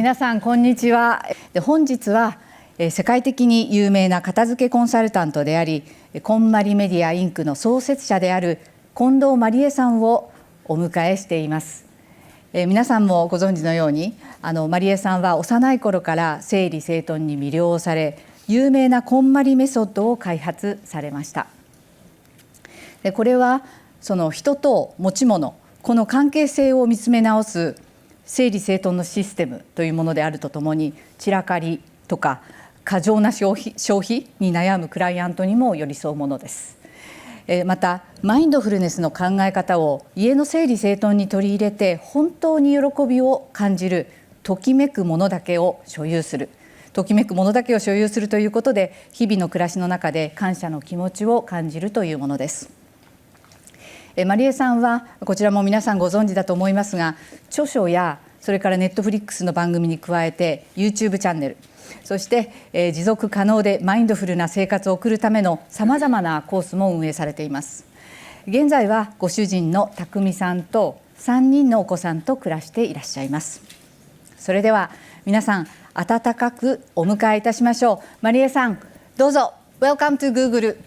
皆さんこんにちは。本日は世界的に有名な片付けコンサルタントでありKonMari Media Inc の創設者である近藤まりえさんをお迎えしています。皆さんもご存知のようにまりえさんは幼い頃から整理整頓に魅了され、有名なKonMariメソッドを開発されました。これはその人と持ち物、この関係性を見つめ直す整理整頓のシステムというものであるとともに、散らかりとか過剰な消費に悩むクライアントにも寄り添うものです。またマインドフルネスの考え方を家の整理整頓に取り入れて本当に喜びを感じる、ときめくものだけを所有するということで、日々の暮らしの中で感謝の気持ちを感じるというものです。まりえさんはこちらも皆さんご存知だと思いますが、著書やそれからネットフリックスの番組に加えて YouTube チャンネル、そして持続可能でマインドフルな生活を送るためのさまざまなコースも運営されています。現在はご主人のTakumiさんと3人のお子さんと暮らしていらっしゃいます。それでは皆さん温かくお迎えいたしましょう。まりえさん、どうぞ。 Welcome to Google。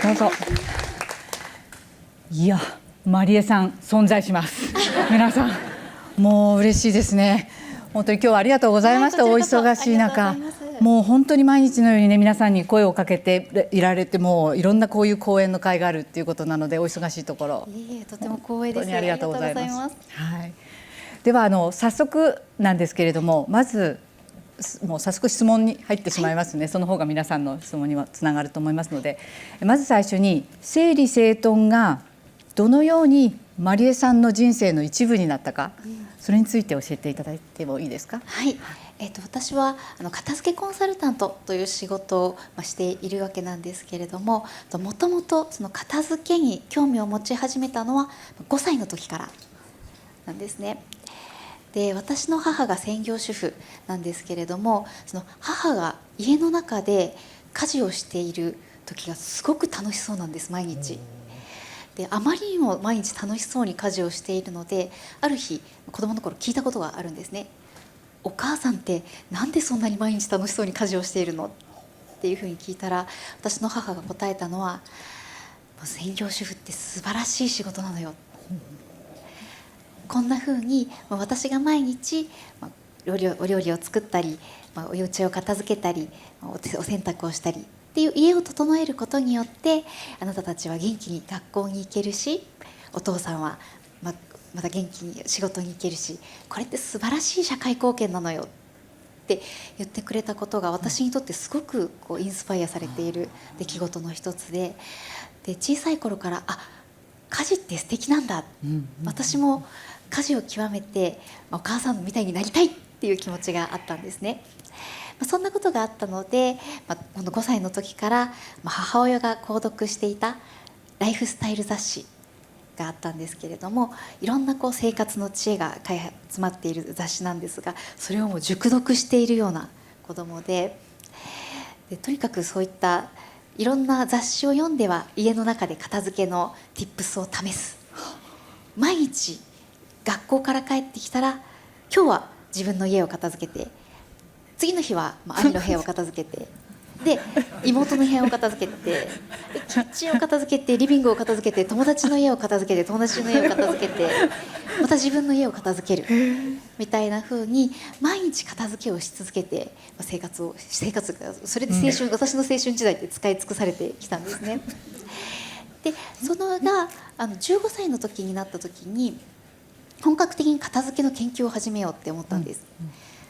どうぞ。いや、まりえさん存在します皆さんもう嬉しいですね。本当に今日はありがとうございました。お忙しい中、もう本当に毎日のようにね、皆さんに声をかけていられて、もういろんなこういう講演の会があるっていうことなので、お忙しいところとても光栄です。本当にありがとうございます。はい、では早速なんですけれども、まずもう早速質問に入ってしまいますね。その方が皆さんの質問にはつながると思いますので、まず最初に整理整頓がどのようにまりえさんの人生の一部になったか、それについて教えていただいてもいいですか？はい、私は片付けコンサルタントという仕事をしているわけなんですけれども、もともとその片付けに興味を持ち始めたのは5歳の時からなんですね。で、私の母が専業主婦なんですけれども、その母が家の中で家事をしている時がすごく楽しそうなんです、毎日。で、あまりにも毎日楽しそうに家事をしているので、ある日子供の頃聞いたことがあるんですね。お母さんってなんでそんなに毎日楽しそうに家事をしているのっていうふうに聞いたら、私の母が答えたのは、専業主婦って素晴らしい仕事なのよ。こんなふうに私が毎日お料理を作ったり、お家を片付けたり、お洗濯をしたりっていう家を整えることによって、あなたたちは元気に学校に行けるし、お父さんはまた元気に仕事に行けるし、これって素晴らしい社会貢献なのよって言ってくれたことが、私にとってすごくインスパイアされている出来事の一つで、小さい頃から家事って素敵なんだ、私も家事を極めてお母さんみたいになりたいっていう気持ちがあったんですね。そんなことがあったので、この5歳の時から母親が購読していたライフスタイル雑誌があったんですけれども、いろんな生活の知恵が詰まっている雑誌なんですが、それをもう熟読しているような子供で、とにかくそういったいろんな雑誌を読んでは家の中で片付けの tips を試す。毎日学校から帰ってきたら、今日は自分の家を片付けて、次の日は兄の部屋を片付けて、で妹の部屋を片付けて、キッチンを片付けて、リビングを片付けて、友達の家を片付けて、友達の家を片付けて、また自分の家を片付けるみたいな風に毎日片付けをし続けて、生活がそれで私の青春時代って使い尽くされてきたんですね。で、そのが15歳の時になった時に、本格的に片付けの研究を始めようって思ったんです。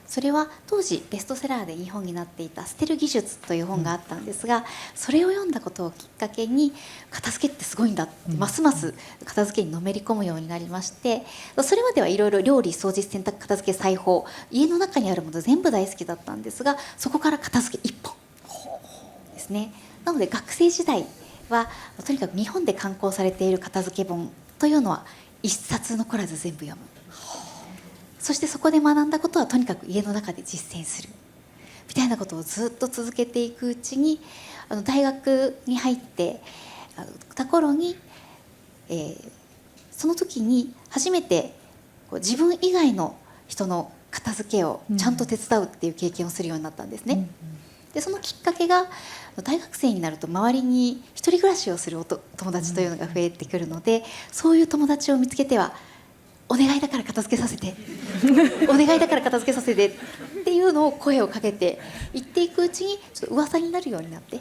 それは当時ベストセラーで日本になっていた捨てる技術という本があったんですが、それを読んだことをきっかけに、片付けってすごいんだって、ますます片付けにのめり込むようになりまして、それまではいろいろ料理、掃除、洗濯、片付け、裁縫、家の中にあるもの全部大好きだったんですが、そこから片付け一本ですね。なので学生時代はとにかく日本で刊行されている片付け本というのは一冊残らず全部読む。そしてそこで学んだことはとにかく家の中で実践する。みたいなことをずっと続けていくうちに大学に入ってた頃に、その時に初めて自分以外の人の片付けをちゃんと手伝うっていう経験をするようになったんですね。でそのきっかけが大学生になると周りに一人暮らしをする友達というのが増えてくるので、そういう友達を見つけてはお願いだから片付けさせてお願いだから片付けさせてっていうのを声をかけて言っていくうちにちょっと噂になるようになって、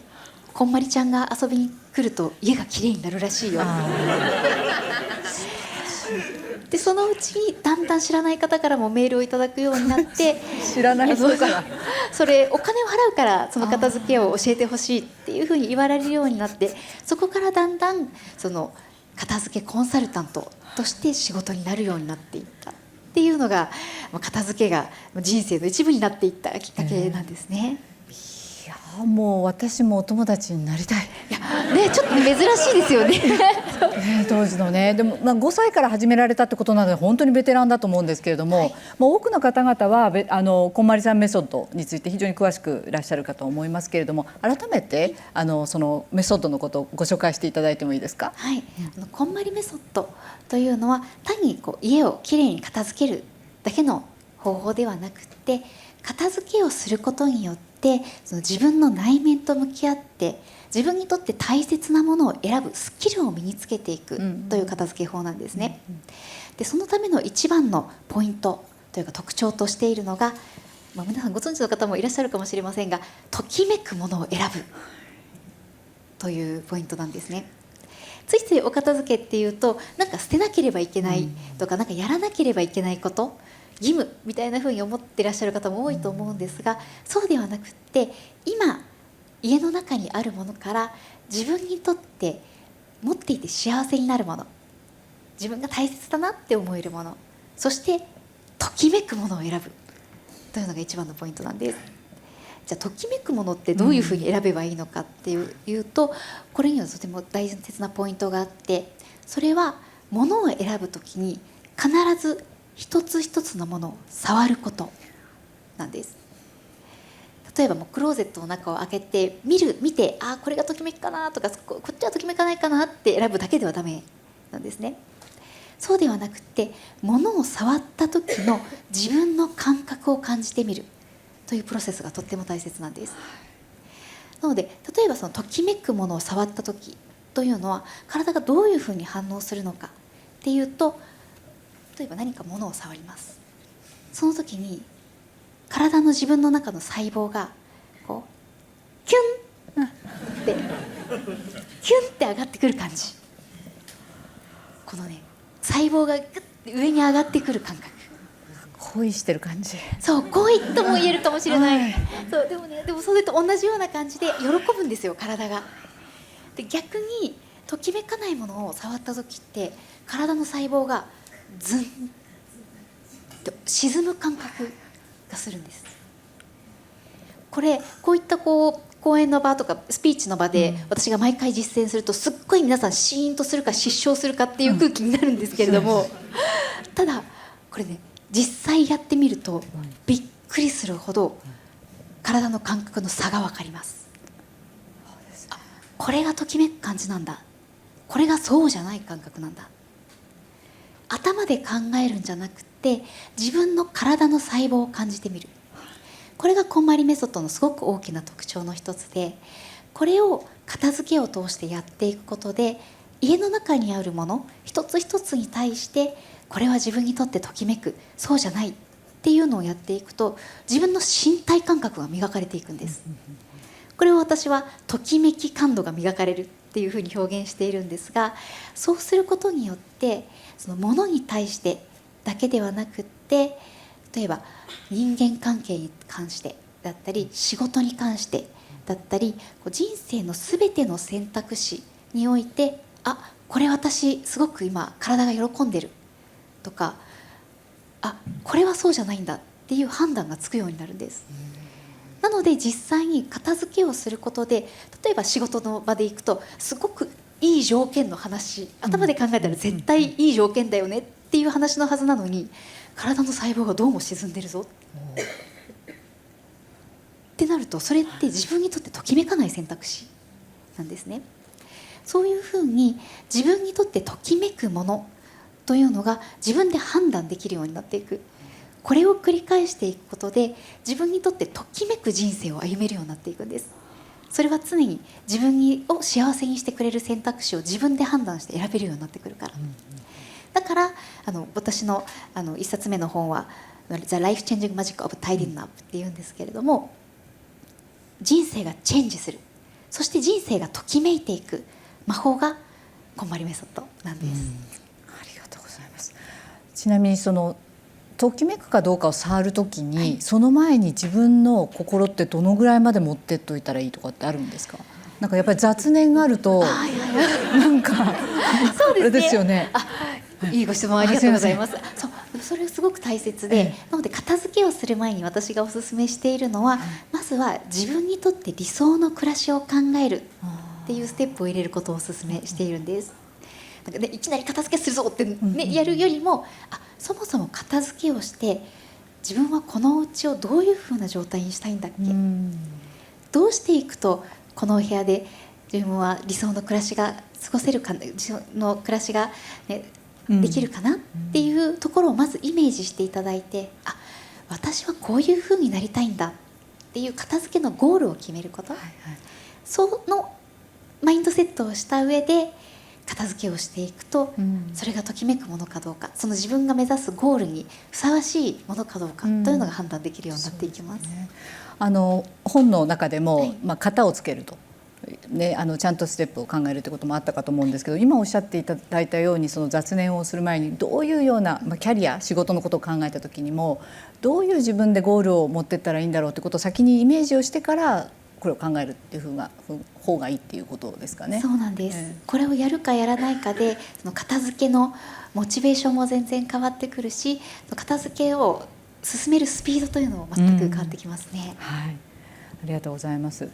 こんまりちゃんが遊びに来ると家がきれいになるらしいよでそのうちにだんだん知らない方からもメールをいただくようになって知らない人からそれお金を払うからその片付けを教えてほしいっていうふうに言われるようになって、そこからだんだんその片付けコンサルタントとして仕事になるようになっていったっていうのが、片付けが人生の一部になっていったきっかけなんですね。いやもう私もお友達になりたい。いやね、ちょっと、ね、珍しいですよね当時のね。でも、5歳から始められたってことなので本当にベテランだと思うんですけれども、多くの方々はこんまりさんメソッドについて非常に詳しくいらっしゃるかと思いますけれども、改めてそのメソッドのことをご紹介していただいてもいいですか？はい、こんまりメソッドというのは単に家をきれいに片付けるだけの方法ではなくて、片付けをすることによってその自分の内面と向き合って自分にとって大切なものを選ぶスキルを身につけていくという片付け法なんですね。でそのための一番のポイントというか特徴としているのが、皆さんご存知の方もいらっしゃるかもしれませんが、ときめくものを選ぶというポイントなんですね。ついついお片付けっていうとなんか捨てなければいけないとか、なんかやらなければいけないこと、義務みたいなふうに思っていらっしゃる方も多いと思うんですが、そうではなくって今家の中にあるものから自分にとって持っていて幸せになるもの、自分が大切だなって思えるもの、そしてときめくものを選ぶというのが一番のポイントなんです。じゃあときめくものってどういうふうに選べばいいのかっていうと、これにはとても大切なポイントがあって、それはものを選ぶときに必ず一つ一つのものを触ることなんです。例えばクローゼットの中を開けて見て、これがときめきかなとか、こっちはときめかないかなって選ぶだけではダメなんですね。そうではなくて、物を触った時の自分の感覚を感じてみるというプロセスがとっても大切なんです。なので例えばそのときめくものを触った時というのは体がどういうふうに反応するのかっていうと、例えば何か物を触ります。その時に体の自分の中の細胞がキュンってキュンって上がってくる感じ、このね細胞がグッて上に上がってくる感覚、恋してる感じ。そう恋とも言えるかもしれない、そうでもそれと同じような感じで喜ぶんですよ、体が。で逆にときめかないものを触った時って体の細胞がズンと沈む感覚がするんです。こういった講演の場とかスピーチの場で私が毎回実践するとすっごい皆さんシーンとするか失笑するかっていう空気になるんですけれども、ただこれね実際やってみるとびっくりするほど体の感覚の差が分かります。これがときめく感じなんだ、これがそうじゃない感覚なんだ。頭で考えるんじゃなくて自分の体の細胞を感じてみる、これがこんまりメソッドのすごく大きな特徴の一つで、これを片付けを通してやっていくことで家の中にあるもの一つ一つに対してこれは自分にとってときめく、そうじゃないっていうのをやっていくと自分の身体感覚が磨かれていくんです。これを私はときめき感度が磨かれるっていうふうに表現しているんですが、そうすることによってそのものに対してだけではなくって、例えば人間関係に関してだったり仕事に関してだったり、人生のすべての選択肢においてこれ私すごく今体が喜んでるとか、これはそうじゃないんだっていう判断がつくようになるんです。なので実際に片付けをすることで、例えば仕事の場で行くとすごくいい条件の話、頭で考えたら絶対いい条件だよねっていう話のはずなのに、体の細胞がどうも沈んでるぞってなるとそれって自分にとってときめかない選択肢なんですね。そういうふうに自分にとってときめくものというのが自分で判断できるようになっていく。これを繰り返していくことで自分にとってときめく人生を歩めるようになっていくんです。それは常に自分を幸せにしてくれる選択肢を自分で判断して選べるようになってくるから、だから私の一冊目の本は「The Life Changing Magic of Tidying Up」っていうんですけれども、人生がチェンジする、そして人生がときめいていく魔法がKonMariメソッドなんです。ありがとうございます。ちなみにときめくかどうかを触るときに、はい、その前に自分の心ってどのぐらいまで持ってっといたらいいとかってあるんですか？なんかやっぱり雑念があるとなんかそうですね、あれですよね。いいご質問ありがとうございます。それすごく大切で、なので片付けをする前に私がお勧めしているのは、まずは自分にとって理想の暮らしを考えるっていうステップを入れることをお勧めしているんです。なんかね、いきなり片付けするぞって、ね、やるよりもそもそも片付けをして自分はこのお家をどういうふうな状態にしたいんだっけ、どうしていくとこのお部屋で自分は理想の暮らしが過ごせるか、理想の暮らしが、ね、できるかなっていうところをまずイメージしていただいて、私はこういうふうになりたいんだっていう片付けのゴールを決めること、そのマインドセットをした上で片付けをしていくと、それがときめくものかどうか、その自分が目指すゴールにふさわしいものかどうかというのが判断できるようになっていきます。本の中でも、型をつけると、ね、ちゃんとステップを考えるということもあったかと思うんですけど、今おっしゃっていただいたようにその雑念をする前にどういうような、キャリア仕事のことを考えた時にもどういう自分でゴールを持っていったらいいんだろうということを先にイメージをしてからこれを考えるっていう方がいいっていうことですかね。そうなんです、これをやるかやらないかでその片付けのモチベーションも全然変わってくるし、片付けを進めるスピードというのも全く変わってきますね。はい、ありがとうございます。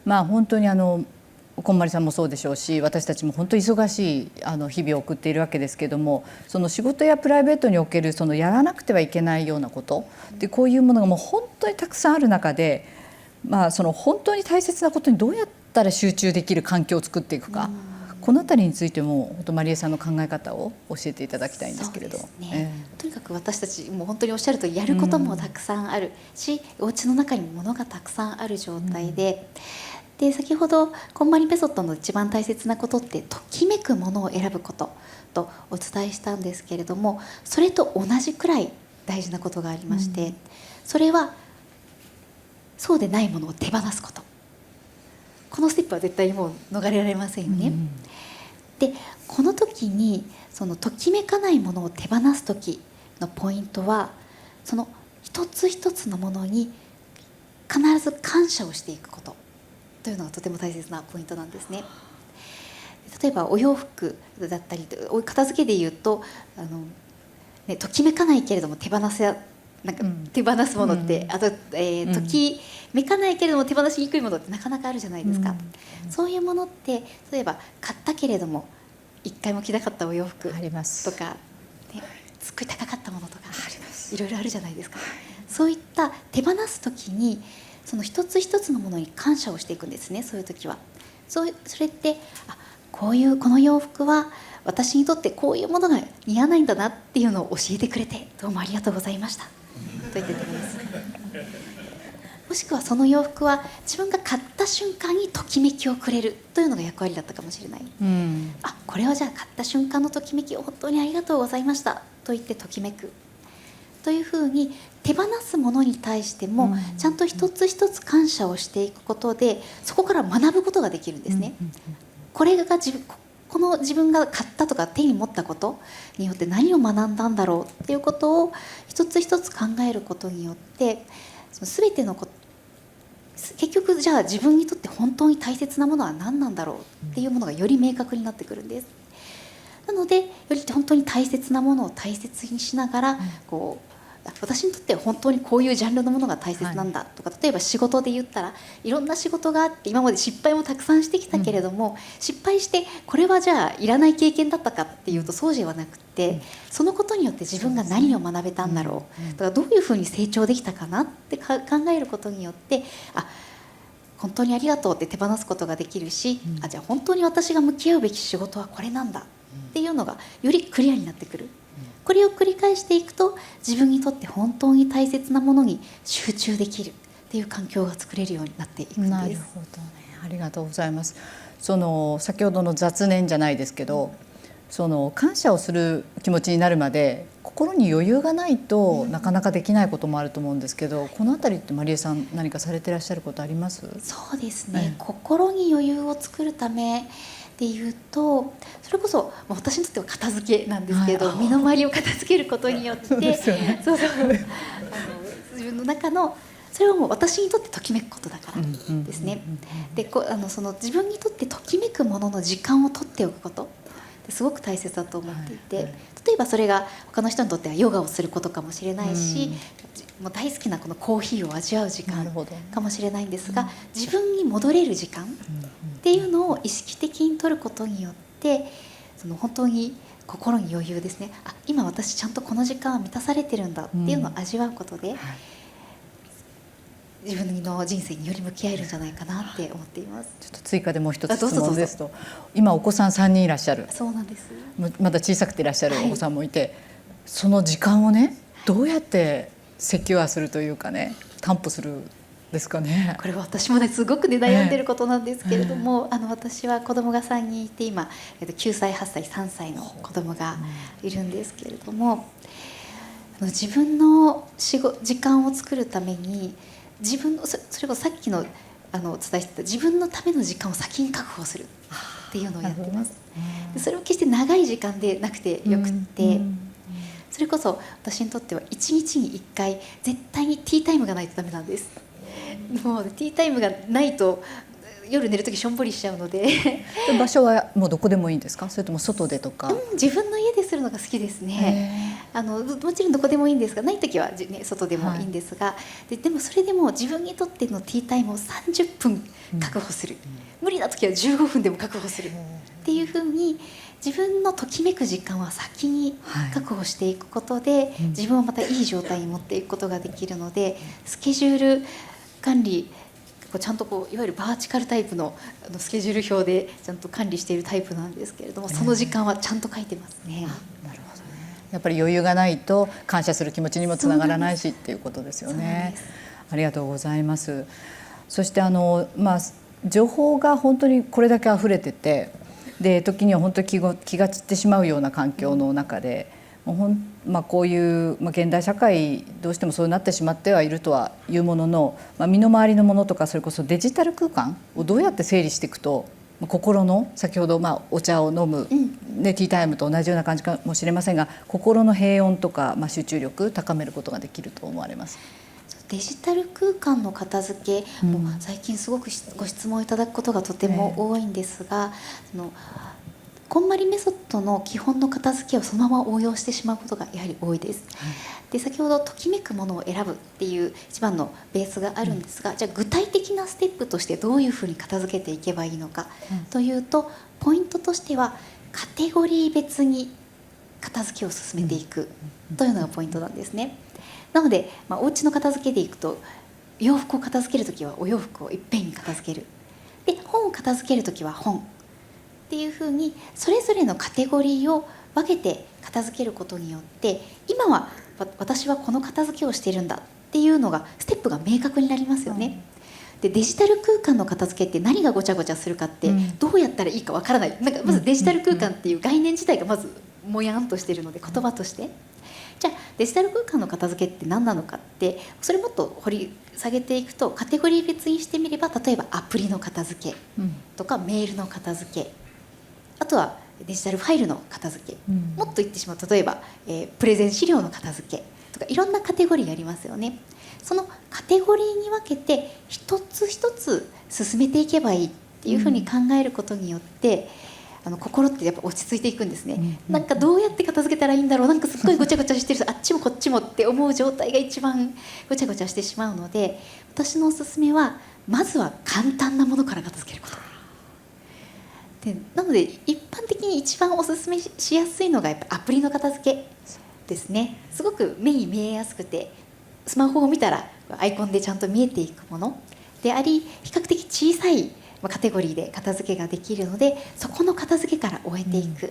本当にKonMariさんもそうでしょうし、私たちも本当に忙しい日々を送っているわけですけれども、その仕事やプライベートにおけるそのやらなくてはいけないようなことで、こういうものがもう本当にたくさんある中で、その本当に大切なことにどうやったら集中できる環境を作っていくか、このあたりについても本当まりえさんの考え方を教えていただきたいんですけれど。とにかく私たちも本当におっしゃるとやることもたくさんあるし、お家の中にも物がたくさんある状態で、先ほどKonMariメソッドの一番大切なことってときめくものを選ぶこととお伝えしたんですけれども、それと同じくらい大事なことがありまして、それはそうでないものを手放すこと。このステップは絶対にもう逃れられませんよね。でこの時にそのときめかないものを手放す時のポイントは、その一つ一つのものに必ず感謝をしていくことというのがとても大切なポイントなんですね。例えばお洋服だったり、片付けでいうとときめかないけれども手放すものって、ときめかないけれども手放しにくいものってなかなかあるじゃないですか。そういうものって例えば買ったけれども一回も着なかったお洋服とか、すっごい高かったものとかいろいろあるじゃないですか。そういった手放す時にその一つ一つのものに感謝をしていくんですね。そういう時はそれってこの洋服は私にとってこういうものが似合わないんだなっていうのを教えてくれてどうもありがとうございましたと言ってくれます。もしくはその洋服は自分が買った瞬間にときめきをくれるというのが役割だったかもしれない。これはじゃあ買った瞬間のときめきを本当にありがとうございましたと言ってときめくというふうに、手放すものに対してもちゃんと一つ一つ感謝をしていくことで、そこから学ぶことができるんですね。これがこの自分が買ったとか手に持ったことによって何を学んだんだろうっていうことを一つ一つ考えることによって、全ての結局じゃあ自分にとって本当に大切なものは何なんだろうっていうものがより明確になってくるんです。なのでより本当に大切なものを大切にしながら私にとっては本当にこういうジャンルのものが大切なんだとか、例えば仕事で言ったらいろんな仕事があって今まで失敗もたくさんしてきたけれども、失敗してこれはじゃあいらない経験だったかっていうとそうではなくて、そのことによって自分が何を学べたんだろう、だからどういうふうに成長できたかなって考えることによって、本当にありがとうって手放すことができるし、じゃあ本当に私が向き合うべき仕事はこれなんだっていうのがよりクリアになってくる。これを繰り返していくと自分にとって本当に大切なものに集中できるっていう環境が作れるようになっていくんです。なるほどね、ありがとうございます。先ほどの雑念じゃないですけど、感謝をする気持ちになるまで心に余裕がないとなかなかできないこともあると思うんですけど、このあたりってまりえさん何かされてらっしゃることあります？そうですね、心に余裕を作るためでいうと、それこそ私にとっては片付けなんですけど、身の回りを片付けることによって自分の中のそれはもう私にとってときめくことだからですね。でその自分にとってときめくものの時間を取っておくことすごく大切だと思っていて、例えばそれが他の人にとってはヨガをすることかもしれないし、もう大好きなこのコーヒーを味わう時間かもしれないんですが、自分に戻れる時間っていうのを意識的に取ることによって、本当に心に余裕ですね、今私ちゃんとこの時間は満たされてるんだっていうのを味わうことで、自分の人生により向き合えるんじゃないかなって思っています。ちょっと追加でもう一つ質問ですと、今お子さん3人いらっしゃる。そうなんです。まだ小さくていらっしゃるお子さんもいて、その時間をねどうやってセキュアするというかね、担保するですかね。これは私もねすごくね悩んでることなんですけれども、私は子供が3人いて今、9歳8歳3歳の子供がいるんですけれども、自分の時間を作るために自分のそれこそさっきのお伝えしてた自分のための時間を先に確保するっていうのをやってます。それを決して長い時間でなくてよくって、それこそ私にとっては1日に1回絶対にティータイムがないとダメなんです。もうティータイムがないと夜寝る時しょんぼりしちゃうので場所はもうどこでもいいんですか？それとも外でとか？自分の家でするのが好きですね。もちろんどこでもいいんですが、ない時は、外でもいいんですが、でもそれでも自分にとってのティータイムを30分確保する、無理な時は15分でも確保するっていうふうに自分のときめく時間は先に確保していくことで、自分をまたいい状態に持っていくことができるので、スケジュール管理ちゃんといわゆるバーチカルタイプのスケジュール表でちゃんと管理しているタイプなんですけれども、その時間はちゃんと書いてますね。なるほどね。やっぱり余裕がないと感謝する気持ちにもつながらないしっていうことですよね。ありがとうございます。そして情報が本当にこれだけ溢れてて、で時には本当に気が散ってしまうような環境の中で、こういう現代社会どうしてもそうなってしまってはいるとはいうものの、身の回りのものとかそれこそデジタル空間をどうやって整理していくと心の先ほどお茶を飲む、ティータイムと同じような感じかもしれませんが、心の平穏とか、集中力高めることができると思われます？デジタル空間の片付け、も最近すごくご質問いただくことがとても多いんですが、KonMariメソッドの基本の片付けをそのまま応用してしまうことがやはり多いです。で先ほどときめくものを選ぶっていう一番のベースがあるんですが、じゃあ具体的なステップとしてどういうふうに片付けていけばいいのかというと、ポイントとしてはカテゴリー別に片付けを進めていくというのがポイントなんですね。なので、お家の片付けでいくと、洋服を片付けるときはお洋服をいっぺんに片付ける、で本を片付けるときは本っていうふうにそれぞれのカテゴリーを分けて片付けることによって、今は私はこの片付けをしているんだっていうのがステップが明確になりますよね。でデジタル空間の片付けって何がごちゃごちゃするかって、どうやったらいいかわからない、まずデジタル空間っていう概念自体がまずもやんとしているので、言葉としてじゃあデジタル空間の片付けって何なのかって、それもっと掘り下げていくと、カテゴリー別にしてみれば、例えばアプリの片付けとか、メールの片付け、あとはデジタルファイルの片付け、もっと言ってしまう、例えば、プレゼン資料の片付けとか、いろんなカテゴリーありますよね。そのカテゴリーに分けて一つ一つ進めていけばいいっていうふうに考えることによって、心ってやっぱ落ち着いていくんですね。なんかどうやって片付けたらいいんだろう、なんかすっごいごちゃごちゃしてるあっちもこっちもって思う状態が一番ごちゃごちゃしてしまうので、私のおすすめはまずは簡単なものから片付けることで、なので一般的に一番おすすめしやすいのがやっぱアプリの片付けですね。すごく目に見えやすくて、スマホを見たらアイコンでちゃんと見えていくものであり、比較的小さいカテゴリーで片付けができるので、そこの片付けから終えていくっ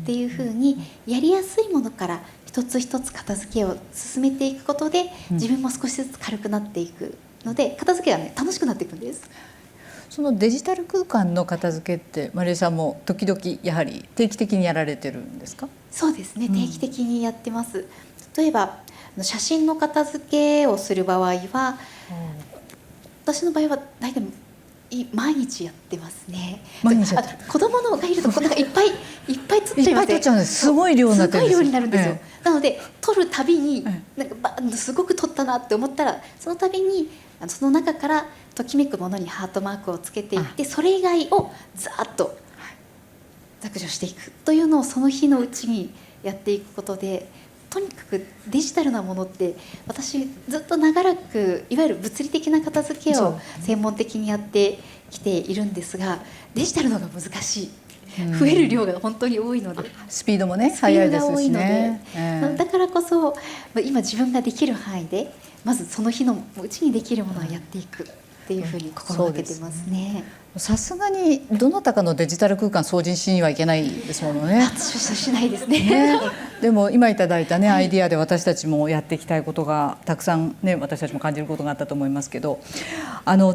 ていうふうにやりやすいものから一つ一つ片付けを進めていくことで、自分も少しずつ軽くなっていくので、片付けがね楽しくなっていくんです。そのデジタル空間の片付けってまりえさんも時々やはり定期的にやられてるんですか？そうですね、定期的にやってます。例えば写真の片付けをする場合は、私の場合は大体毎日やってますね。毎日やってる。子供のがいるとなんかいっぱい撮っちゃいますね。いっぱい撮っちゃうんです。すごい量になってるんです。すごい量になるんですよ。なので撮るたびになんかすごく撮ったなって思ったら、その度にその中からときめくものにハートマークをつけていって、それ以外をざーっと削除していくというのをその日のうちにやっていくことで、とにかくデジタルなものって私ずっと長らくいわゆる物理的な片付けを専門的にやってきているんですが、デジタルの方が難しい。増える量が本当に多いので、スピードもね速いですしね。だからこそ今自分ができる範囲でまずその日のうちにできるものはやっていくっていうふうに心がけてますね。さすがにどなたかのデジタル空間掃除しにはいけないですものね。しないですね。でも今いただいたねアイディアで私たちもやっていきたいことがたくさんね、私たちも感じることがあったと思いますけど、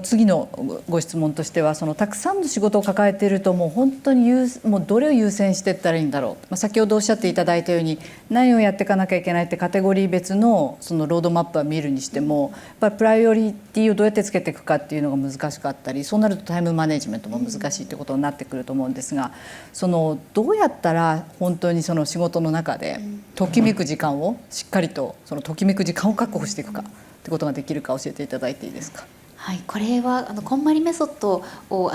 次のご質問としては、そのたくさんの仕事を抱えているともう本当にもうどれを優先していったらいいんだろう、先ほどおっしゃっていただいたように何をやっていかなきゃいけないってカテゴリー別のそのロードマップは見るにしても、やっぱりプライオリティをどうやってつけていくかっていうのが難しかったり、そうなるとタイムマネジメントも難しいってことになってくると思うんですが、どうやったら本当にその仕事の中でときめく時間をしっかりとそのときめく時間を確保していくかってことができるか教えていただいていいですか？はい、これはKonMariメソッドを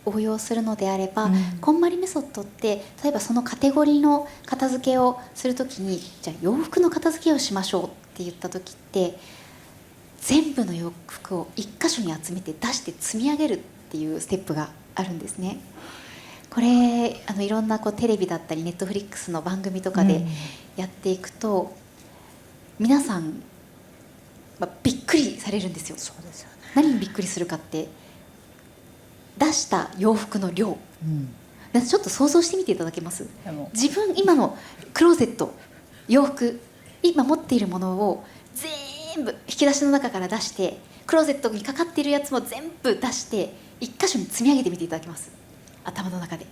応用するのであれば、KonMariメソッドって例えばそのカテゴリーの片付けをするときに、じゃあ洋服の片付けをしましょうって言ったときって、全部の洋服を一箇所に集めて出して積み上げるっていうステップがあるんですね。これいろんなテレビだったりネットフリックスの番組とかでやっていくと、皆さん、びっくりされるんですよ。そうですよね。何にびっくりするかって、出した洋服の量、ちょっと想像してみていただけます？自分今のクローゼット、洋服、今持っているものを全部引き出しの中から出して、クローゼットにかかっているやつも全部出して一箇所に積み上げてみていただけます？頭の中で。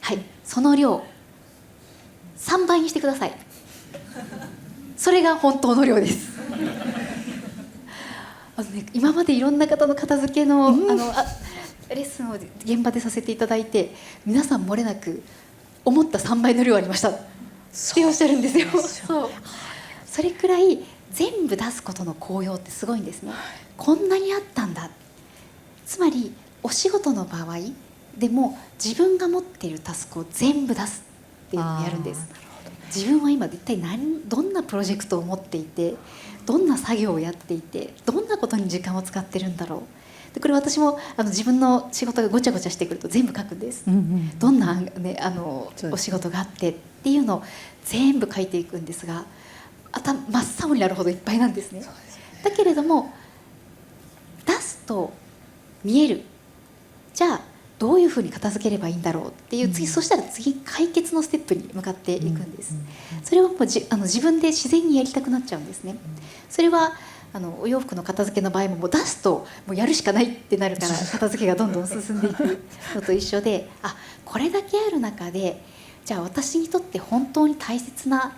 はい、その量3倍にしてください。それが本当の量です。今までいろんな方の片付けの、レッスンを現場でさせていただいて、皆さん漏れなく思った3倍の量ありましたっておっしゃるんですよ。それくらい全部出すことの効用ってすごいんですね。こんなにあったんだ。つまりお仕事の場合でも自分が持っているタスクを全部出すっていうのをやるんです。自分は今一体どんなプロジェクトを持っていて、どんな作業をやっていて、どんなことに時間を使ってるんだろう。でこれ私も自分の仕事がごちゃごちゃしてくると全部書くんです。どんな、お仕事があってっていうのを全部書いていくんですが、頭真っ青になるほどいっぱいなんですね。だけれども出すと見える。じゃあどういうふうに片付ければいいんだろうっていうそしたら次解決のステップに向かっていくんです。それをもう自分で自然にやりたくなっちゃうんですね。それはお洋服の片付けの場合も、出すともうやるしかないってなるから片付けがどんどん進んでいくのと一緒で、これだけある中で、じゃあ私にとって本当に大切な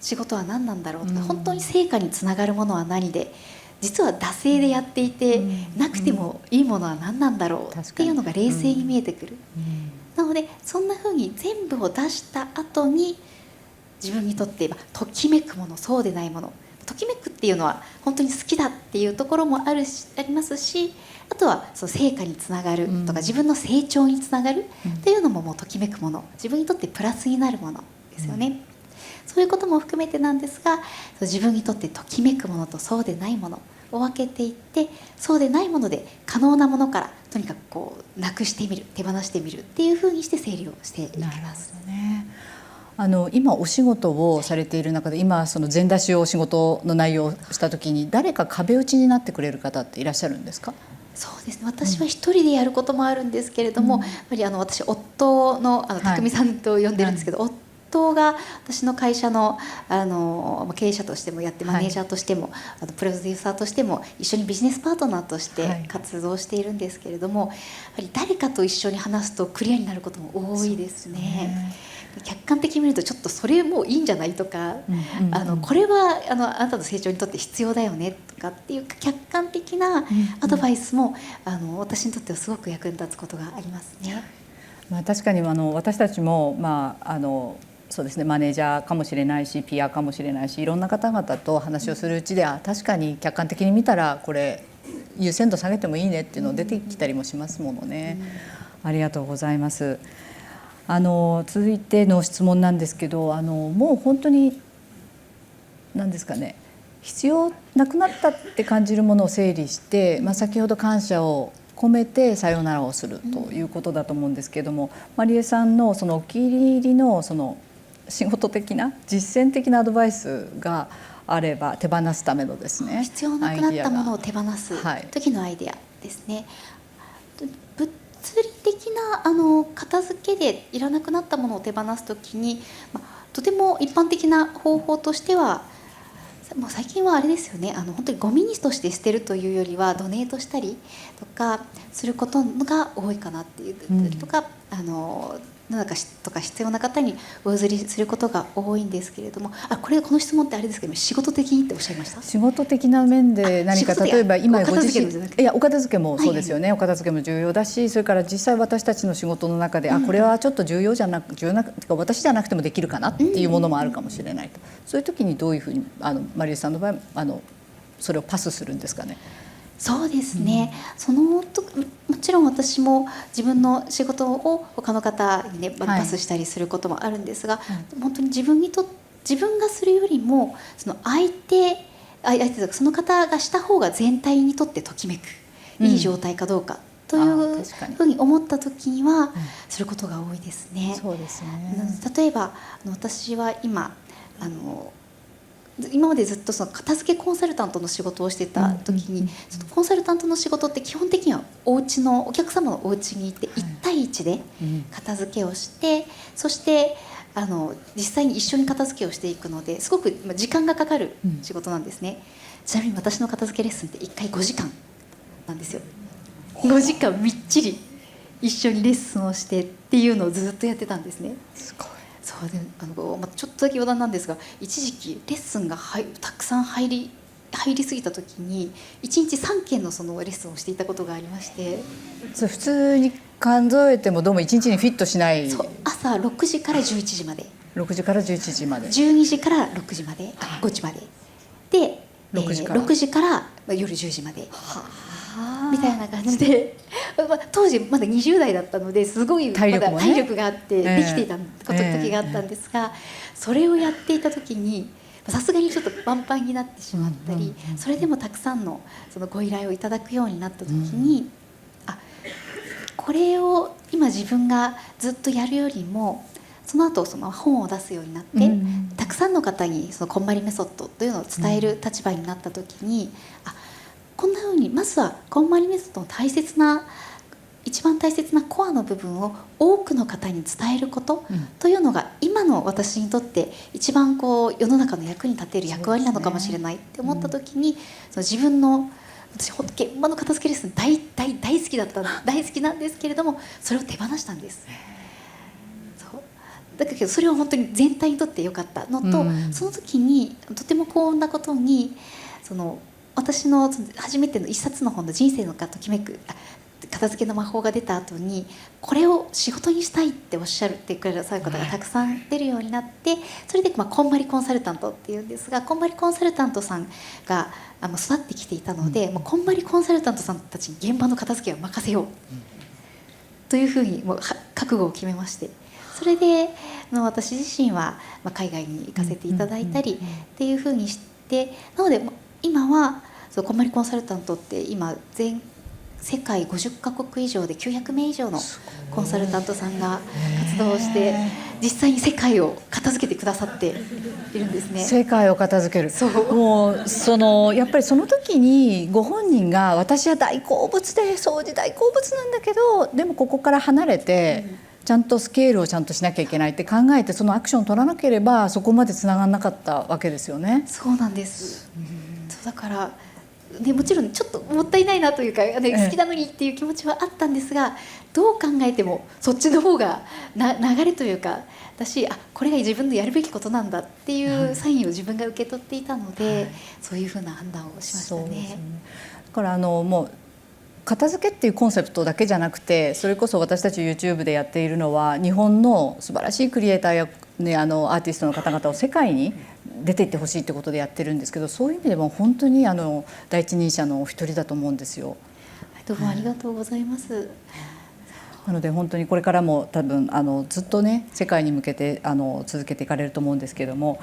仕事は何なんだろうとか、本当に成果につながるものは何で、実は惰性でやっていて、なくてもいいものは何なんだろうっていうのが冷静に見えてくる。なのでそんな風に全部を出した後に、自分にとってときめくもの、そうでないもの、ときめくっていうのは本当に好きだっていうところもありますし、あとはその成果につながるとか、自分の成長につながるっていうのももうときめくもの、自分にとってプラスになるものですよね。そういうことも含めてなんですが、自分にとってときめくものとそうでないものを分けていって、そうでないもので可能なものからとにかくこうなくしてみる、手放してみるっていうふうにして整理をしていきます。今お仕事をされている中で、今その全出しを仕事の内容をした時に誰か壁打ちになってくれる方っていらっしゃるんですか？そうですね、私は一人でやることもあるんですけれども、やっぱり私夫の匠さんと呼んでるんですけど、夫が私の会社の、経営者としてもやって、マネージャーとしても、プロデューサーとしても一緒にビジネスパートナーとして活動しているんですけれども、やっぱり誰かと一緒に話すとクリアになることも多いですね。客観的に見るとちょっとそれもういいんじゃないとか、これはあなたの成長にとって必要だよねとかっていう客観的なアドバイスも私にとってはすごく役に立つことがありますね。確かに私たちも、そうですね、マネージャーかもしれないし PR かもしれないし、いろんな方々と話をするうちで、確かに客観的に見たらこれ優先度下げてもいいねっていうの出てきたりもしますものね。ありがとうございます。続いての質問なんですけど、もう本当に何ですかね、必要なくなったって感じるものを整理して、先ほど感謝を込めてさよならをするということだと思うんですけれども、まりえさんのそのお気に入りのその仕事的な実践的なアドバイスがあれば、手放すためのですね、必要なくなったものを手放す時のアイデアですね。物理的な片付けでいらなくなったものを手放す時に、とても一般的な方法としては、もう最近はあれですよね、本当にゴミにとして捨てるというよりはドネートしたりとかすることが多いかなっていう、とか何かとか必要な方にお譲りすることが多いんですけれども、この質問ってあれですけど、仕事的にっておっしゃいました？仕事的な面で何か、例えば今ご自身、お片付けもそうですよね、お片付けも重要だし、それから実際私たちの仕事の中で、これはちょっと重要じゃなく私じゃなくてもできるかなっていうものもあるかもしれないと、そういう時にどういうふうにまりえさんの場合それをパスするんですかね？そうですね、もちろん私も自分の仕事を他の方にねパスしたりすることもあるんですが、本当に自分がするよりもその相手というかその方がした方が全体にとってときめく、いい状態かどうかというふうに思った時にはすることが多いですね。そうですね。例えば私は今までずっとその片付けコンサルタントの仕事をしてた時に、そのコンサルタントの仕事って基本的にはお客様のお家に行って1対1で片付けをして、そして実際に一緒に片付けをしていくので、すごく時間がかかる仕事なんですね。ちなみに私の片付けレッスンって1回5時間なんですよ。5時間みっちり一緒にレッスンをしてっていうのをずっとやってたんですね。すごい。そうでちょっとだけ余談なんですが、一時期レッスンがたくさん入りすぎた時に1日3件のそのレッスンをしていたことがありまして、それ普通に数えてもどうも1日にフィットしない。そう、朝6時から11時まで、6時から11時まで、12時から6時まで、5時までで、6時から夜10時までみたいな感じで、当時まだ20代だったのですごいまだ体力があってできていた時があったんですが、それをやっていた時にさすがにちょっとパンパンになってしまったり、それでもたくさんのそのご依頼をいただくようになった時に、これを今自分がずっとやるよりもその後その本を出すようになって、たくさんの方にそのKonMariメソッドというのを伝える立場になった時に、こんな風にまずはKonMariメソッドの一番大切なコアの部分を多くの方に伝えることというのが今の私にとって一番世の中の役に立てる役割なのかもしれないって思った時に、その自分の私本当現場の片付けレッスン大好きなんですけれども、それを手放したんです。だけどそれは本当に全体にとって良かったのと、その時にとても幸運なことに私の初めての一冊の本の人生のときめく片付けの魔法が出た後にこれを仕事にしたいっておっしゃってくださる方がたくさん出るようになって、それでこんまりコンサルタントっていうんですが、こんまりコンサルタントさんが育ってきていたので、こんまりコンサルタントさんたちに現場の片付けを任せようというふうに覚悟を決めまして、それで私自身は海外に行かせていただいたりっていうふうにして、なので今はこんまりコンサルタントって今世界50カ国以上で900名以上のコンサルタントさんが活動して実際に世界を片付けてくださっているんですね。世界を片付ける。もうやっぱりその時にご本人が私は大好物で掃除大好物なんだけど、でもここから離れてちゃんとスケールをちゃんとしなきゃいけないって考えてそのアクションを取らなければそこまでつながらなかったわけですよね。そうなんです。だからもちろんちょっともったいないなというか、好きなのにっていう気持ちはあったんですが、どう考えてもそっちの方が流れというかだし、これが自分のやるべきことなんだっていうサインを自分が受け取っていたので、そういうふうな判断をしましたね。だからもう片付けっていうコンセプトだけじゃなくて、それこそ私たち YouTube でやっているのは日本の素晴らしいクリエイターや、アーティストの方々を世界に出ていってほしいってことでやってるんですけど、そういう意味でも本当に第一人者のお一人だと思うんですよ。どうもありがとうございます。なので本当にこれからも多分ずっとね世界に向けて続けていかれると思うんですけども、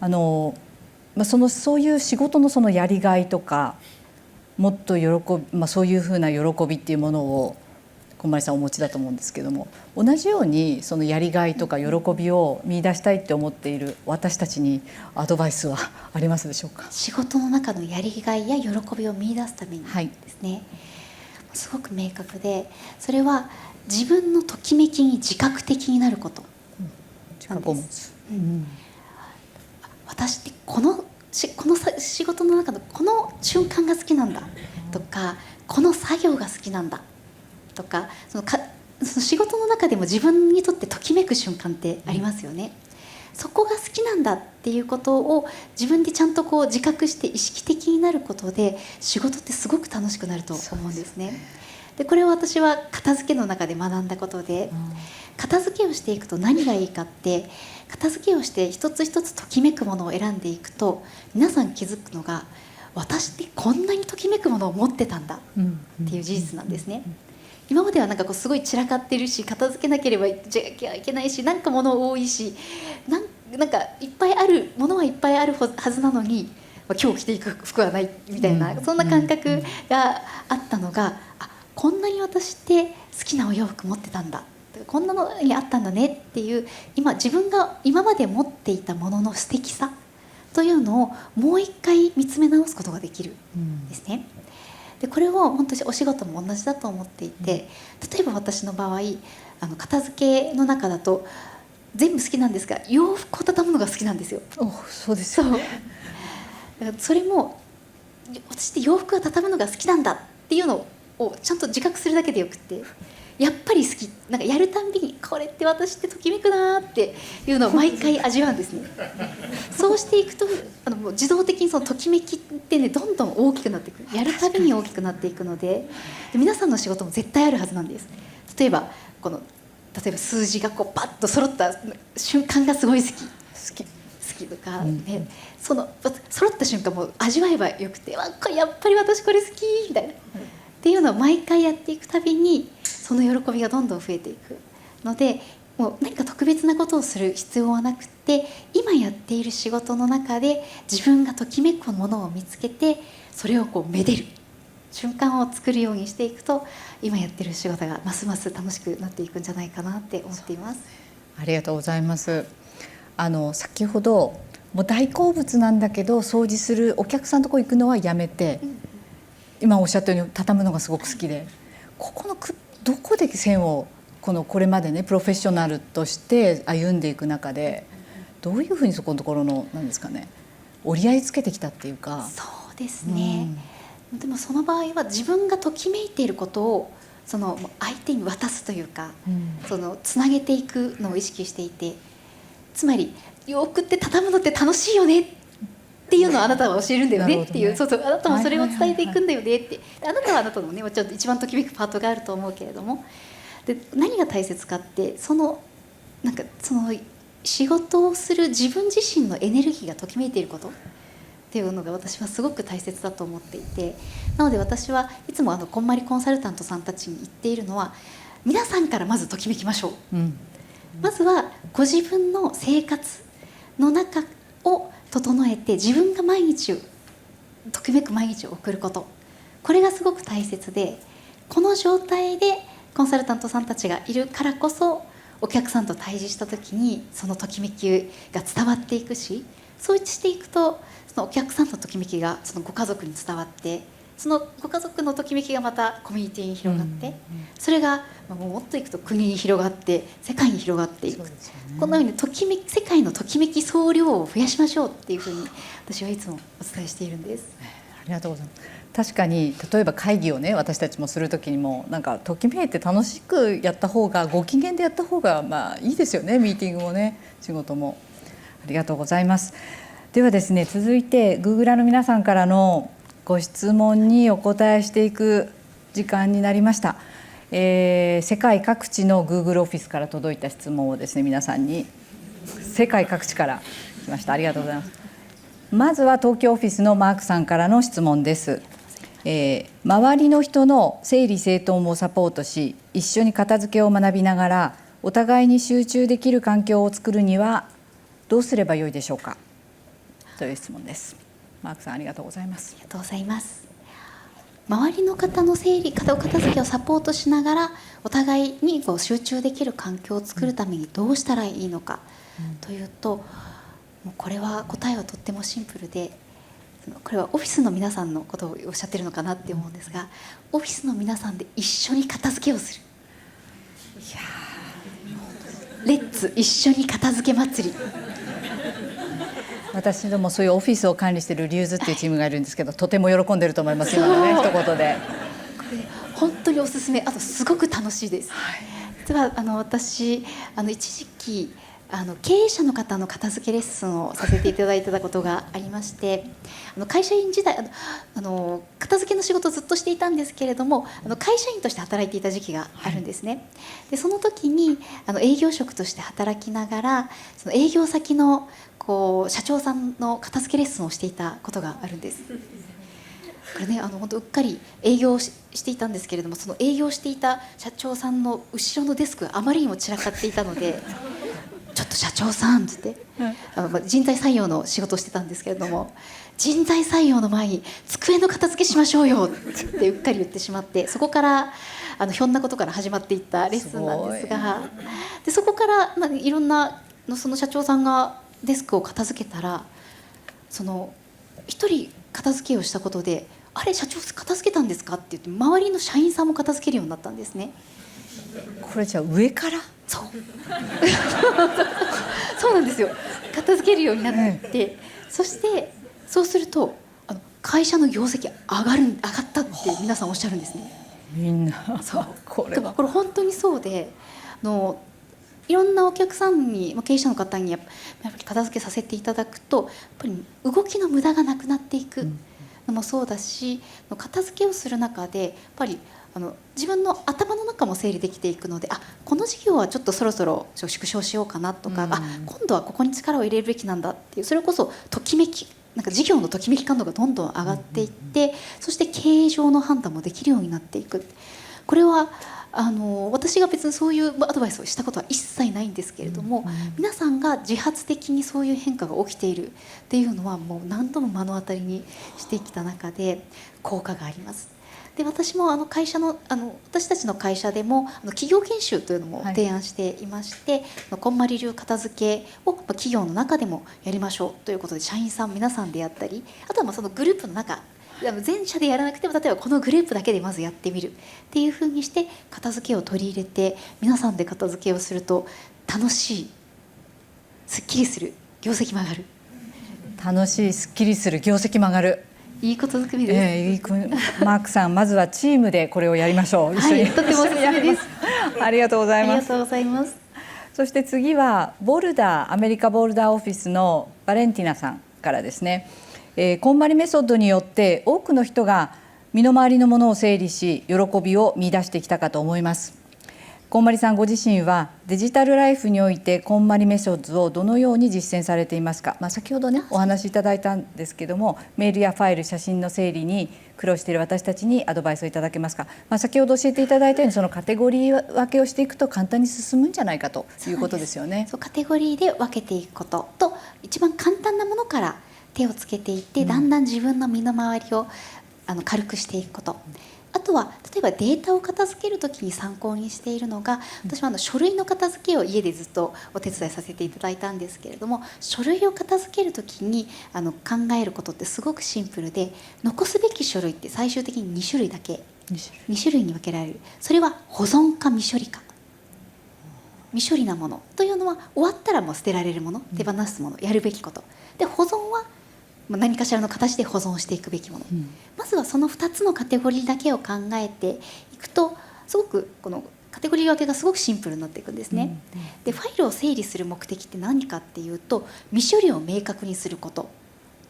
そういう仕事のそのやりがいとか、もっとそういうふうな喜びっていうものをKonMariさんお持ちだと思うんですけども、同じようにそのやりがいとか喜びを見出したいって思っている私たちにアドバイスはありますでしょうか？仕事の中のやりがいや喜びを見出すためにですね、すごく明確で、それは自分のときめきに自覚的になることなんです。私ってこの仕事の中のこの瞬間が好きなんだとか、この作業が好きなんだとか、その仕事の中でも自分にとってときめく瞬間ってありますよね。そこが好きなんだっていうことを自分でちゃんと自覚して意識的になることで、仕事ってすごく楽しくなると思うんですね。でこれを私は片付けの中で学んだことで、片付けをしていくと何がいいかって、片付けをして一つ一つときめくものを選んでいくと、皆さん気づくのが、私ってこんなにときめくものを持ってたんだっていう事実なんですね。今まではすごい散らかってるし、片付けなければいけないし、物多いし、いっぱいあるものはいっぱいあるはずなのに、今日着ていく服はないみたいな、そんな感覚があったのが、こんなに私って好きなお洋服持ってたんだ、こんなのにあったんだねっていう、自分が今まで持っていたものの素敵さというのをもう一回見つめ直すことができるんですね。でこれを本当にお仕事も同じだと思っていて、例えば私の場合片付けの中だと全部好きなんですが、洋服を畳むのが好きなんですよ。そうですよね。だからそれも私って洋服が畳むのが好きなんだっていうのをちゃんと自覚するだけでよくて、やっぱり好き、やるたんびにこれって私ってときめくなっていうのを毎回味わうんですね。そうしていくともう自動的にそのときめきってね、どんどん大きくなっていく、やるたびに大きくなっていくので、皆さんの仕事も絶対あるはずなんです。例えば数字がパッと揃った瞬間がすごい好きとか、揃った瞬間も味わえばよくて、やっぱり私これ好きみたいな、っていうのを毎回やっていくたびにその喜びがどんどん増えていくので、もう何か特別なことをする必要はなくて、今やっている仕事の中で自分がときめくものを見つけて、それをめでる瞬間を作るようにしていくと、今やってる仕事がますます楽しくなっていくんじゃないかなって思っています。ありがとうございます。先ほどもう大好物なんだけど掃除するお客さんのとこ行くのはやめて、今おっしゃったように畳むのがすごく好きで、ここのどこで線をこれまでねプロフェッショナルとして歩んでいく中で、どういうふうにそこのところの何ですかね、折り合いつけてきたっていうか。そうですね、でもその場合は自分がときめいていることを相手に渡すというか、つなげていくのを意識していて、つまり洋服って畳むのって楽しいよねってっていうのをあなたは教えるんだよねっていう、ね、そうそう、あなたもそれを伝えていくんだよねって、あなたはあなたのねちょっと一番ときめくパートがあると思うけれども、で何が大切かってなんかその仕事をする自分自身のエネルギーがときめいていることっていうのが私はすごく大切だと思っていて、なので私はいつもこんまりコンサルタントさんたちに言っているのは、皆さんからまずときめきましょう、まずはご自分の生活の中を整えて自分が毎日ときめく毎日を送ること、これがすごく大切で、この状態でコンサルタントさんたちがいるからこそお客さんと対峙した時にそのときめきが伝わっていくし、そうしていくとそのお客さんのときめきがそのご家族に伝わって、そのご家族のときめきがまたコミュニティに広がって、それがもっといくと国に広がって世界に広がっていく、このように世界のときめき総量を増やしましょうっていうふうに私はいつもお伝えしているんです。ありがとうございます。確かに例えば会議をね、私たちもする時にもなんかときめいて楽しくやった方が、ご機嫌でやった方がいいですよね、ミーティングもね、仕事も。ありがとうございます。ではですね、続いてグーグラーの皆さんからのご質問にお答えしていく時間になりました。世界各地の Google オフィスから届いた質問をですね、皆さんに世界各地から来ました。ありがとうございます。まずは東京オフィスのマークさんからの質問です。周りの人の整理整頓をサポートし、一緒に片付けを学びながらお互いに集中できる環境を作るにはどうすればよいでしょうか、という質問です。マークさん、ありがとうございます。ありがとうございます。周りの方の片付けをサポートしながらお互いに集中できる環境を作るためにどうしたらいいのかというと、もうこれは答えはとってもシンプルで、これはオフィスの皆さんのことをおっしゃってるのかなって思うんですが、オフィスの皆さんで一緒に片付けをする。レッツ一緒に片付け祭り。私どもそういうオフィスを管理しているリューズっていうチームがいるんですけど、とても喜んでると思います、今のね、一言で。これ本当におすすめ、あとすごく楽しいです。実は私一時期経営者の方の片付けレッスンをさせていただいてたことがありまして、会社員時代片付けの仕事をずっとしていたんですけれども、会社員として働いていた時期があるんですね。でその時に営業職として働きながら、その営業先の社長さんの片付けレッスンをしていたことがあるんです。これね、本当うっかり営業していたんですけれども、その営業していた社長さんの後ろのデスクがあまりにも散らかっていたのでちょっと社長さんって言って、人材採用の仕事をしてたんですけれども、人材採用の前に机の片付けしましょうよってうっかり言ってしまって、そこからひょんなことから始まっていったレッスンなんですが、でそこからいろんなその社長さんがデスクを片付けたら、一人片付けをしたことで、あれ社長片付けたんですかって言って、周りの社員さんも片付けるようになったんですね。これじゃあ上からそうそうなんですよ。片付けるようになって、そうすると会社の業績上がったって皆さんおっしゃるんですね。みんなそうこれ本当にそうで、いろんなお客さんに経営者の方にやっぱり片付けさせていただくと、やっぱり動きの無駄がなくなっていくのもそうだし、片付けをする中でやっぱり自分の頭の中も整理できていくので、この事業はちょっとそろそろ縮小しようかなとか、今度はここに力を入れるべきなんだっていう、それこそときめき、なんか事業のときめき感度がどんどん上がっていって、そして経営上の判断もできるようになっていく。これは私が別にそういうアドバイスをしたことは一切ないんですけれども、皆さんが自発的にそういう変化が起きているっていうのはもう何度も目の当たりにしてきた中で効果があります。で私も私たちの会社でも企業研修というのも提案していまして、こんまり流片付けを企業の中でもやりましょうということで、社員さん皆さんでやったり、あとはそのグループの中、全社でやらなくても例えばこのグループだけでまずやってみるっていうふうにして片付けを取り入れて、皆さんで片付けをすると楽しい、すっきりする、業績曲がる。楽しい、すっきりする、業績曲がる、いいことづくめです。マークさん、まずはチームでこれをやりましょう。一緒に、とてもおすすめです。ありがとうございます。ありがとうございます。そして次はアメリカボルダーオフィスのバレンティナさんからですね。KonMariメソッドによって多くの人が身の回りのものを整理し喜びを見出してきたかと思います。KonMariさんご自身はデジタルライフにおいてKonMariメソッドをどのように実践されていますか。先ほどねお話しいただいたんですけども、メールやファイル、写真の整理に苦労している私たちにアドバイスをいただけますか。先ほど教えていただいたようにそのカテゴリー分けをしていくと簡単に進むんじゃないかということですよね。そう、カテゴリーで分けていくことと、一番簡単なものから手をつけていって、だんだん自分の身の回りを軽くしていくこと。あとは例えばデータを片付けるときに参考にしているのが、私は書類の片付けを家でずっとお手伝いさせていただいたんですけれども、書類を片付けるときに考えることってすごくシンプルで、残すべき書類って最終的に2種類だけ、2種類に分けられる。それは保存か未処理か。未処理なものというのは終わったらもう捨てられるもの、手放すもの、やるべきことで、保存は何かしらの形で保存していくべきもの、まずはその2つのカテゴリーだけを考えていくと、すごくこのカテゴリー分けがすごくシンプルになっていくんですね。でファイルを整理する目的って何かっていうと、未処理を明確にすること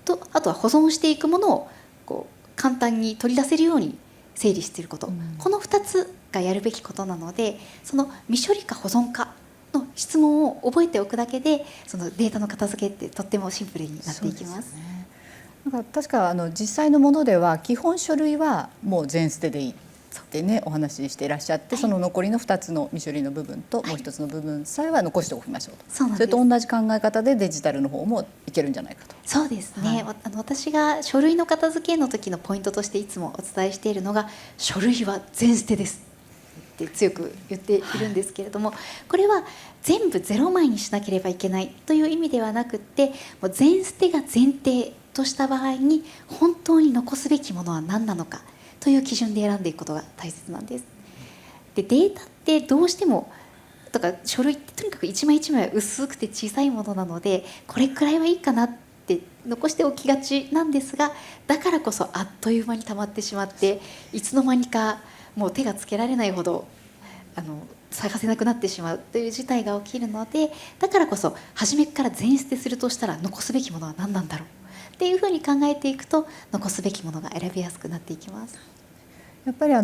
と、あとは保存していくものを簡単に取り出せるように整理していること、この2つがやるべきことなので、その未処理か保存かの質問を覚えておくだけで、そのデータの片付けってとってもシンプルになっていきます。確か実際のものでは基本書類はもう全捨てでいいってねお話ししていらっしゃって、その残りの2つの未処理の部分ともう1つの部分さえは残しておきましょうと。それと同じ考え方でデジタルの方もいけるんじゃないかと。そうですね、私が書類の片付けの時のポイントとしていつもお伝えしているのが、書類は全捨てですって強く言っているんですけれども、これは全部0枚にしなければいけないという意味ではなくって、もう全捨てが前提とした場合に本当に残すべきものは何なのかという基準で選んでいくことが大切なんです。でデータってどうしてもとか書類ってとにかく一枚一枚薄くて小さいものなので、これくらいはいいかなって残しておきがちなんですが、だからこそあっという間に溜まってしまって、いつの間にかもう手がつけられないほど探せなくなってしまうという事態が起きるので、だからこそ初めから全捨てするとしたら残すべきものは何なんだろうっていうふうに考えていくと、残すべきものが選びやすくなっていきます。やっぱりそ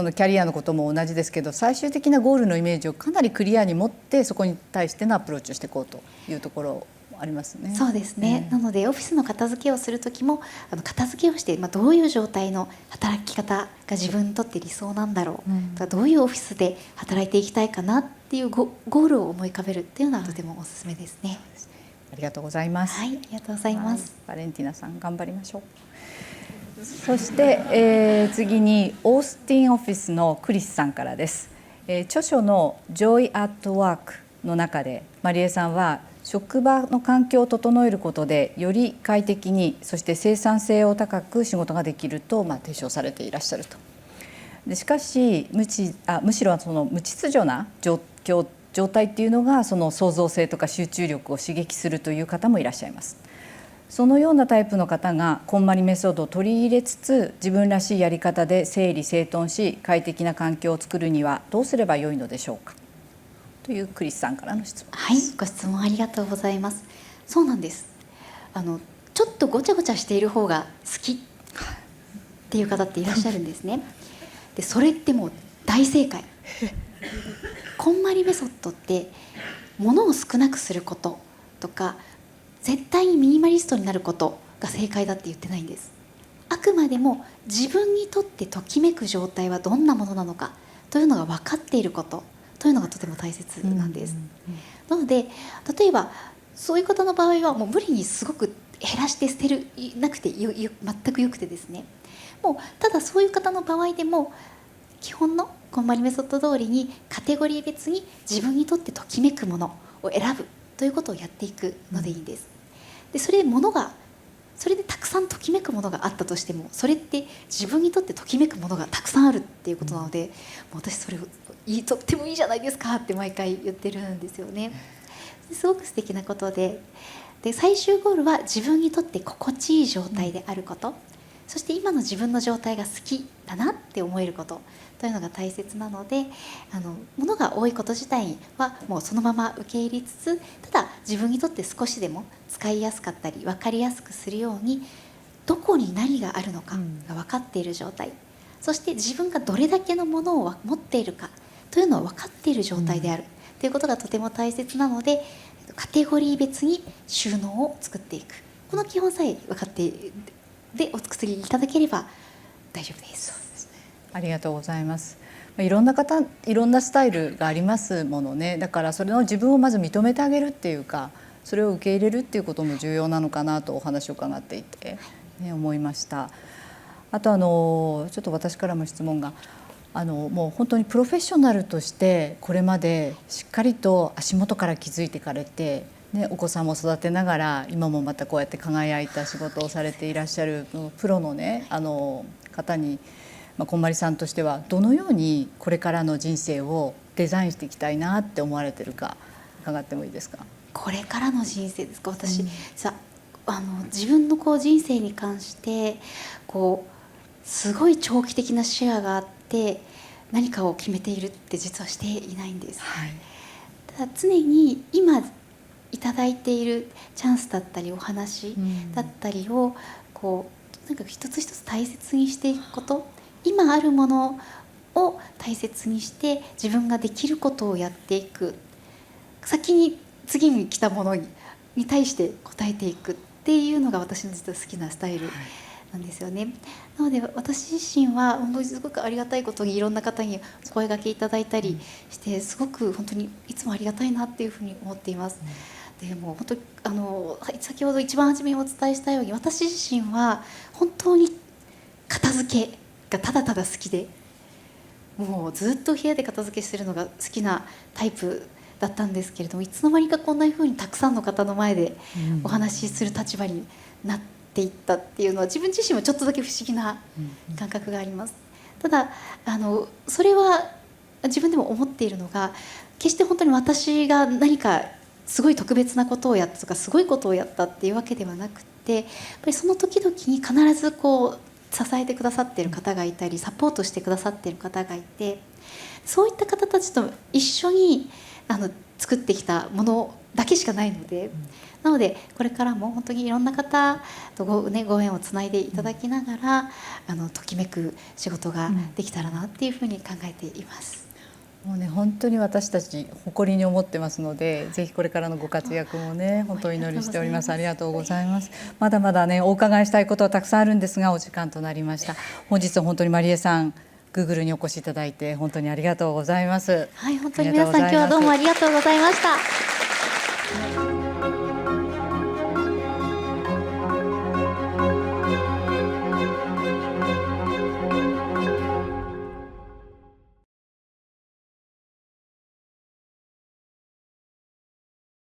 のキャリアのことも同じですけど、最終的なゴールのイメージをかなりクリアに持って、そこに対してのアプローチをしていこうというところありますね。そうですね、なのでオフィスの片付けをする時も片付けをして、どういう状態の働き方が自分にとって理想なんだろう、どういうオフィスで働いていきたいかなっていうゴールを思い浮かべるっていうのはとてもおすすめですね。ありがとうございます。はい、ありがとうございます。バレンティナさん頑張りましょう。そして、次にオースティンオフィスのクリスさんからです。著書の Joy at Work の中でまりえさんは、職場の環境を整えることでより快適に、そして生産性を高く仕事ができると提唱されていらっしゃると。でしかしむしろその無秩序な状態っていうのが、その創造性とか集中力を刺激するという方もいらっしゃいます。そのようなタイプの方がKonMariメソッドを取り入れつつ、自分らしいやり方で整理整頓し快適な環境を作るにはどうすればよいのでしょうか、というクリスさんからの質問です。はい、ご質問ありがとうございます。そうなんです。ちょっとごちゃごちゃしている方が好きっていう方っていらっしゃるんですね。でそれってもう大正解。KonMariメソッドって物を少なくすることとか、絶対にミニマリストになることが正解だって言ってないんです。あくまでも自分にとってときめく状態はどんなものなのかというのが分かっていることというのがとても大切なんです。なので例えばそういう方の場合はもう無理にすごく減らして捨てるなくて全くよくてですね、もうただそういう方の場合でも基本のKonMariメソッド通りにカテゴリー別に自分にとってときめくものを選ぶということをやっていくのでいいんです。でそれでたくさんときめくものがあったとしても、それって自分にとってときめくものがたくさんあるっていうことなので、もう私それをとってもいいじゃないですかって毎回言ってるんですよね。すごく素敵なことで、最終ゴールは自分にとって心地いい状態であること、そして今の自分の状態が好きだなって思えることというのが大切なので、物が多いこと自体はもうそのまま受け入れつつ、ただ自分にとって少しでも使いやすかったり分かりやすくするようにどこに何があるのかが分かっている状態、そして自分がどれだけのものを持っているかというのを分かっている状態である、ということがとても大切なので、カテゴリー別に収納を作っていく、この基本さえ分かってでお作りいただければ大丈夫です。そうですね、ありがとうございます。いろんな方、いろんなスタイルがありますものね。だからそれの自分をまず認めてあげるっていうか、それを受け入れるっていうことも重要なのかなとお話を伺っていて、ね、思いました。あとちょっと私からも質問が、もう本当にプロフェッショナルとしてこれまでしっかりと足元から気づいていかれて、ね、お子さんも育てながら今もまたこうやって輝いた仕事をされていらっしゃるプロのね、方に、KonMariさんとしてはどのようにこれからの人生をデザインしていきたいなって思われてるか伺ってもいいですか？これからの人生ですか。私、自分の人生に関してすごい長期的な視野があって何かを決めているって実はしていないんです、はい、ただ常に今いただいているチャンスだったりお話だったりをなんか一つ一つ大切にしていくこと、今あるものを大切にして自分ができることをやっていく、先に次に来たものに対して答えていくっていうのが私の実は好きなスタイルなんですよね。なので私自身は本当にすごくありがたいことにいろんな方にお声掛けいただいたりして、すごく本当にいつもありがたいなっていうふうに思っています。でも本当に先ほど一番初めにお伝えしたように、私自身は本当に片付けがただただ好きで、もうずっと部屋で片付けするのが好きなタイプだったんですけれども、いつの間にかこんなふうにたくさんの方の前でお話しする立場になっていったっていうのは、自分自身もちょっとだけ不思議な感覚があります。ただそれは自分でも思っているのが、決して本当に私が何かすごい特別なことをやったとかすごいことをやったっていうわけではなくて、やっぱりその時々に必ず支えてくださっている方がいたり、サポートしてくださっている方がいて、そういった方たちと一緒に作ってきたものだけしかないので、なのでこれからも本当にいろんな方とご縁をつないでいただきながら、ときめく仕事ができたらなっていうふうに考えています。もうね、本当に私たち誇りに思ってますので、ぜひこれからのご活躍もね、本当に祈りしております。ありがとうございます。まだまだね、お伺いしたいことはたくさんあるんですが、お時間となりました。本日は本当にまりえさん、Google にお越しいただいて本当にありがとうございます。はい、本当に皆さん今日はどうもありがとうございました。